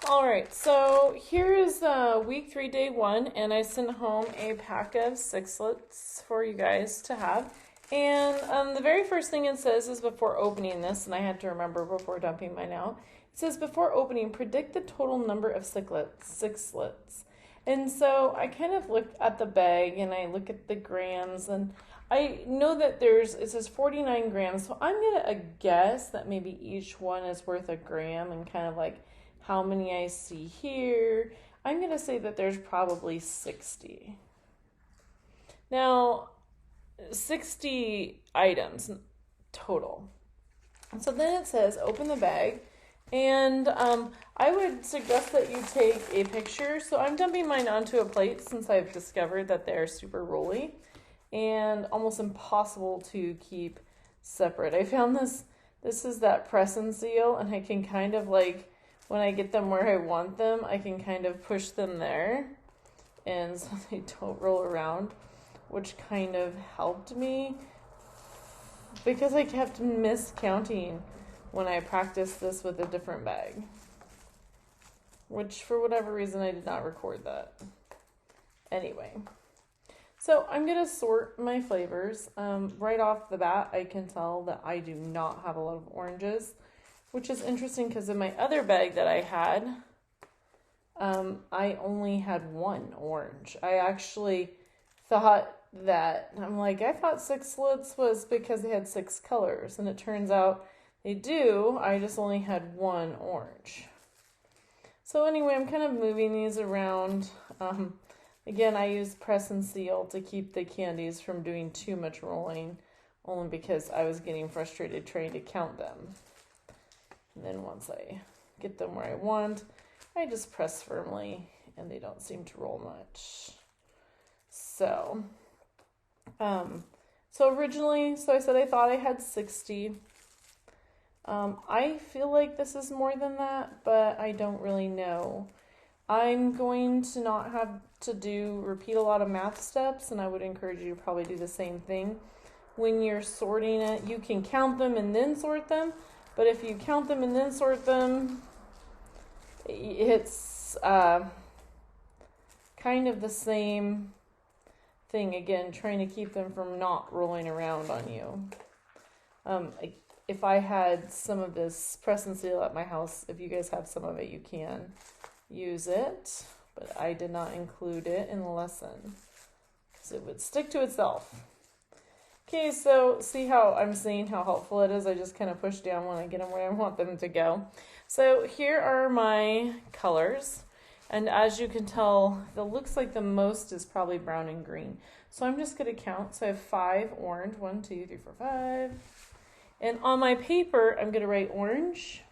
All right, so here is week 3, day 1, and I sent home a pack of sixlets for you guys to have. And the very first thing it says is before opening this, and I had to remember before dumping mine out. It says before opening, predict the total number of sixlets. And so I kind of look at the bag and I look at the grams, and I know that it says 49 grams, so I'm gonna guess that maybe each one is worth a gram, and kind of like how many I see here, I'm going to say that there's probably 60. Now, 60 items total. So then it says open the bag, and I would suggest that you take a picture. So I'm dumping mine onto a plate since I've discovered that they're super rolly and almost impossible to keep separate. I found this is that press and seal, and I can kind of like, when I get them where I want them, I can kind of push them there, and so they don't roll around, which kind of helped me because I kept miscounting when I practiced this with a different bag, which for whatever reason I did not record that. Anyway, so I'm going to sort my flavors. Right off the bat, I can tell that I do not have a lot of oranges, which is interesting because in my other bag that I had, I only had one orange. I actually thought that, I thought sixlets was because they had 6 colors, and it turns out they do. I just only had one orange. So anyway, I'm kind of moving these around. Again, I use press and seal to keep the candies from doing too much rolling, only because I was getting frustrated trying to count them. And then once I get them where I want, I just press firmly, and they don't seem to roll much. So originally, I said I thought I had 60. I feel like this is more than that, but I don't really know. I'm going to not have to repeat a lot of math steps, and I would encourage you to probably do the same thing. When you're sorting it, you can count them and then sort them. But if you count them and then sort them, it's kind of the same thing. Again, trying to keep them from not rolling around on you. If I had some of this press and seal at my house, if you guys have some of it, you can use it. But I did not include it in the lesson because it would stick to itself. Okay, so see how I'm seeing how helpful it is? I just kind of push down when I get them where I want them to go. So here are my colors. And as you can tell, it looks like the most is probably brown and green. So I'm just going to count. So I have 5 orange. 1, 2, 3, 4, 5. And on my paper, I'm going to write orange.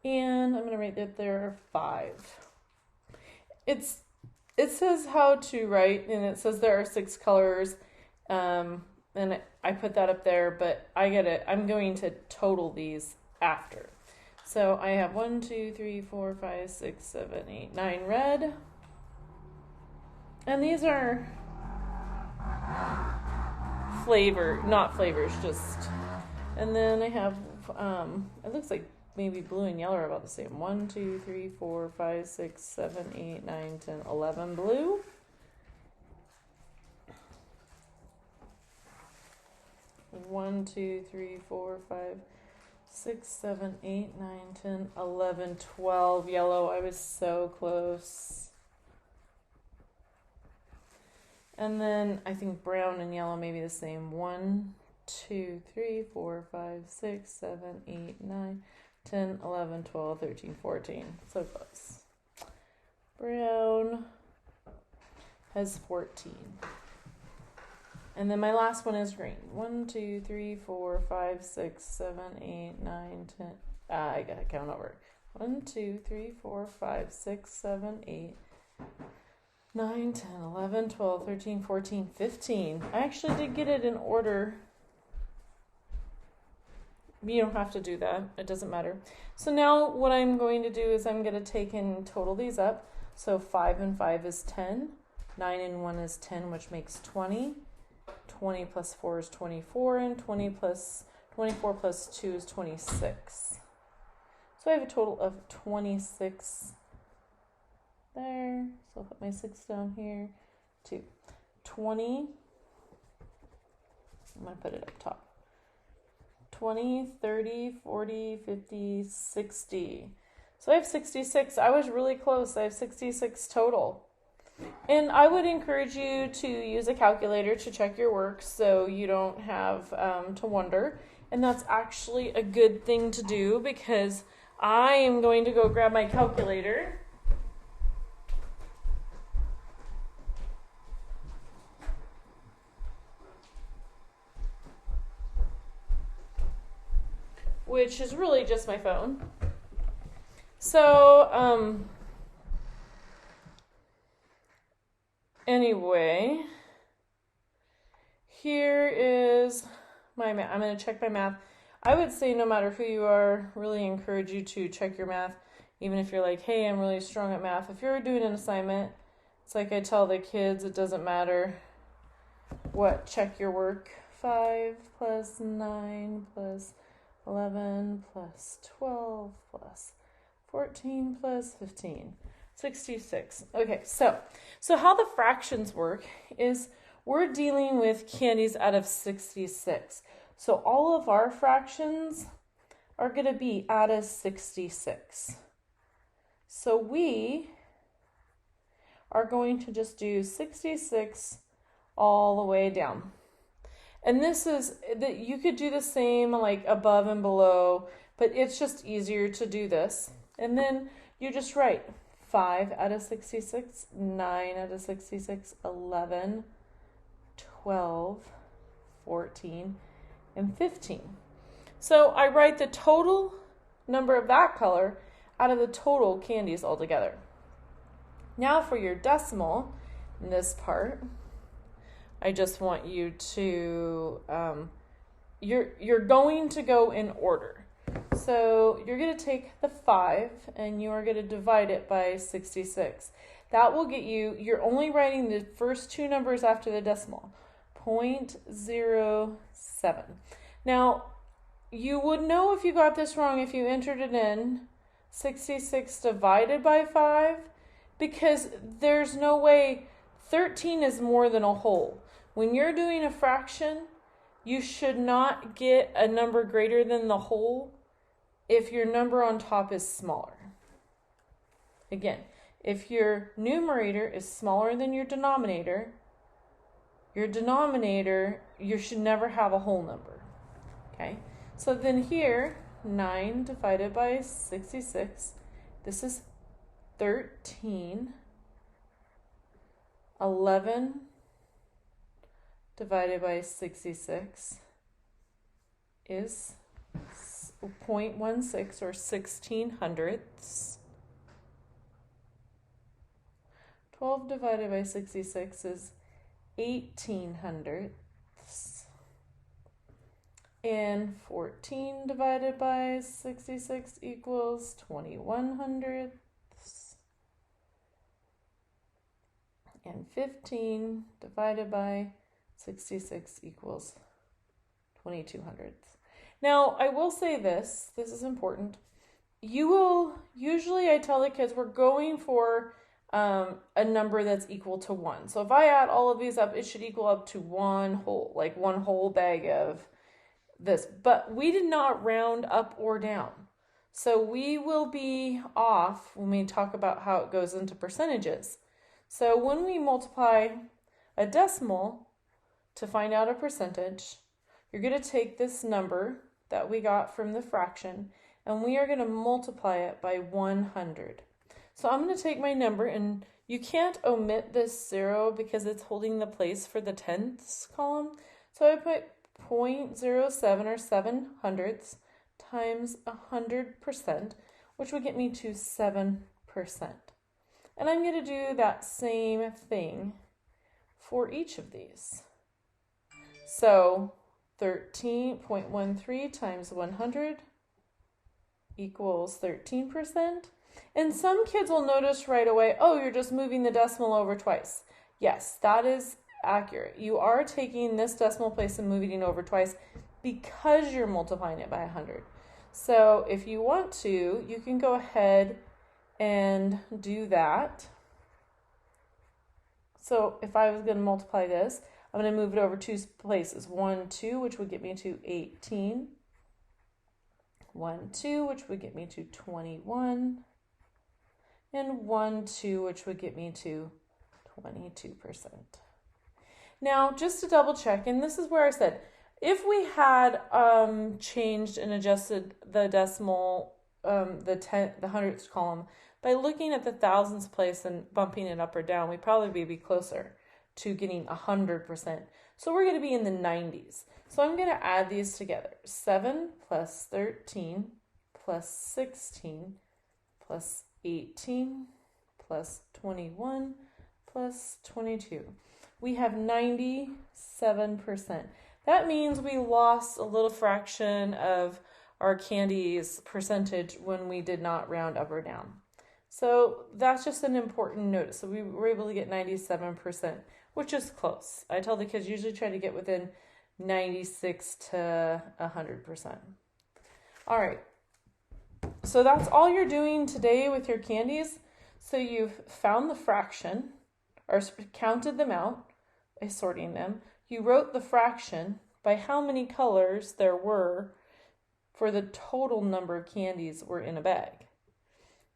And I'm going to write that there are 5. It says how to write, and it says there are 6 colors, and I put that up there, but I'm going to total these after. So I have 1, 2, 3, 4, 5, 6, 7, 8, 9 red, and these are not flavors, just, and then I have, it looks like maybe blue and yellow are about the same. 1, 2, 3, 4, 5, 6, 7, 8, 9, 10, 11 blue. One, 2, 3, 4, 5, 6, 7, 8, 9, 10, 11, 12 yellow. I was so close. And then I think brown and yellow may be the same. 1, 2, 3, 4, 5, 6, 7, 8, 9, 10, 11, 12, 13, 14. So close. Brown has 14. And then my last one is green. 1, 2, 3, 4, 5, 6, 7, 8, 9, 10. I gotta count over. 1, 2, 3, 4, 5, 6, 7, 8, 9, 10, 11, 12, 13, 14, 15. I actually did get it in order. You don't have to do that. It doesn't matter. So now what I'm going to do is I'm going to take and total these up. So 5 and 5 is 10. 9 and 1 is 10, which makes 20. 20 plus 4 is 24. And 24 plus 2 is 26. So I have a total of 26 there. So I'll put my 6 down here. 2. 20. I'm going to put it up top. 20, 30, 40, 50, 60. So I have 66. I was really close. I have 66 total. And I would encourage you to use a calculator to check your work so you don't have to wonder. And that's actually a good thing to do because I am going to go grab my calculator. Which is really just my phone. So, anyway, here is my math. I'm going to check my math. I would say no matter who you are, really encourage you to check your math, even if you're like, hey, I'm really strong at math. If you're doing an assignment, it's like I tell the kids, it doesn't matter what, check your work. 5 plus 9 plus 11 plus 12 plus 14 plus 15. 66. Okay, so how the fractions work is we're dealing with candies out of 66. So all of our fractions are going to be out of 66. So we are going to just do 66 all the way down. And this is that you could do the same like above and below, but it's just easier to do this. And then you just write 5 out of 66, 9 out of 66, 11, 12, 14, and 15. So I write the total number of that color out of the total candies altogether. Now for your decimal, in this part, I just want you to, you're going to go in order. So you're going to take the 5 and you are going to divide it by 66. That will get you, you're only writing the first 2 numbers after the decimal, 0.07. Now, you would know if you got this wrong if you entered it in 66 divided by 5, because there's no way 13 is more than a whole. When you're doing a fraction, you should not get a number greater than the whole if your number on top is smaller. Again, if your numerator is smaller than your denominator, you should never have a whole number. Okay? So then here, 9 divided by 66, this is 13. 11 divided by 66 is 0.16 or 16 hundredths. 12 divided by 66 is 18 hundredths. And 14 divided by 66 equals 21 hundredths. And 15 divided by 66 equals 22 hundredths. Now, I will say this is important. You will, usually I tell the kids we're going for a number that's equal to 1. So if I add all of these up, it should equal up to one whole bag of this. But we did not round up or down. So we will be off when we talk about how it goes into percentages. So when we multiply a decimal to find out a percentage, you're going to take this number that we got from the fraction and we are going to multiply it by 100. So I'm going to take my number, and you can't omit this 0 because it's holding the place for the tenths column. So I put 0.07 or 7 hundredths times 100%, which would get me to 7%. And I'm going to do that same thing for each of these. So 13.13 times 100 equals 13%. And some kids will notice right away, oh, you're just moving the decimal over twice. Yes, that is accurate. You are taking this decimal place and moving it over twice because you're multiplying it by 100. So if you want to, you can go ahead and do that. So if I was going to multiply this, I'm going to move it over 2 places. 1, 2, which would get me to 18. 1, 2, which would get me to 21. And 1, 2, which would get me to 22%. Now, just to double check, and this is where I said, if we had changed and adjusted the decimal, the hundredths column, by looking at the thousands place and bumping it up or down, we'd probably be closer to getting 100%. So we're going to be in the 90s. So I'm going to add these together. 7 plus 13 plus 16 plus 18 plus 21 plus 22. We have 97%. That means we lost a little fraction of our candy's percentage when we did not round up or down. So that's just an important note. So we were able to get 97%, which is close. I tell the kids usually try to get within 96 to 100%. All right. So that's all you're doing today with your candies. So you've found the fraction, or counted them out by sorting them. You wrote the fraction by how many colors there were for the total number of candies were in a bag.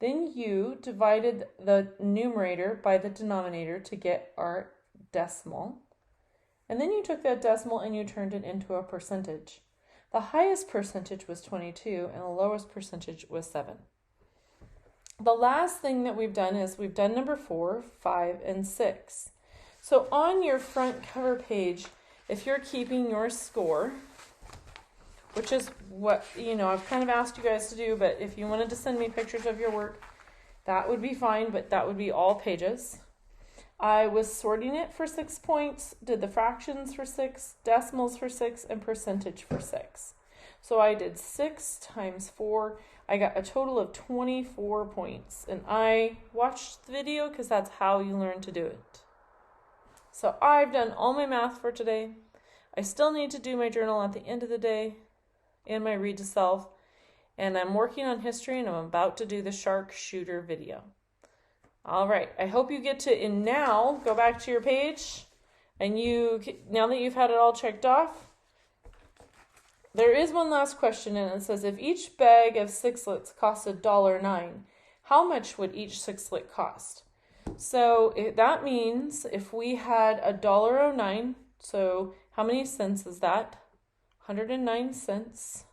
Then you divided the numerator by the denominator to get our decimal. And then you took that decimal and you turned it into a percentage. The highest percentage was 22 and the lowest percentage was 7. The last thing that we've done is we've done number 4, 5, and 6. So on your front cover page, if you're keeping your score, which is what, I've kind of asked you guys to do, but if you wanted to send me pictures of your work, that would be fine, but that would be all pages. I was sorting it for 6 points, did the fractions for 6, decimals for 6, and percentage for 6. So I did 6 times 4. I got a total of 24 points. And I watched the video because that's how you learn to do it. So I've done all my math for today. I still need to do my journal at the end of the day and my read to self. And I'm working on history and I'm about to do the shark shooter video. All right, I hope you get to, and now go back to your page, and now that you've had it all checked off, there is one last question, and it says, if each bag of sixlets cost $1.09, how much would each sixlet cost? So that means if we had $1.09, so how many cents is that? 109 cents.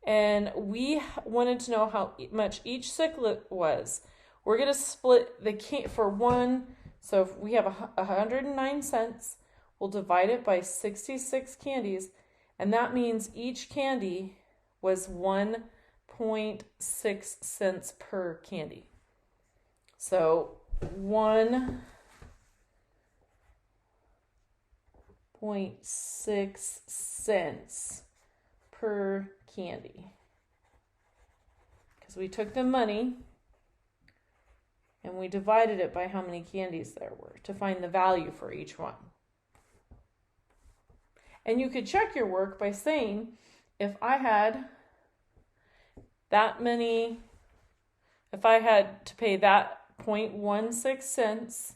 And we wanted to know how much each sixlet was. We're going to split for one, so if we have 109 cents, we'll divide it by 66 candies, and that means each candy was 1.6 cents per candy. So 1.6 cents per candy. Because we took the money and we divided it by how many candies there were to find the value for each one. And you could check your work by saying, if I had to pay that 0.16 cents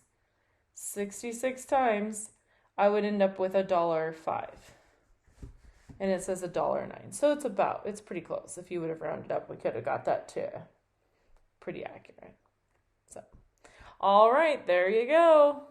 66 times, I would end up with $1.05. And it says $1.09. So it's pretty close. If you would have rounded up, we could have got that to pretty accurate. So, all right, there you go.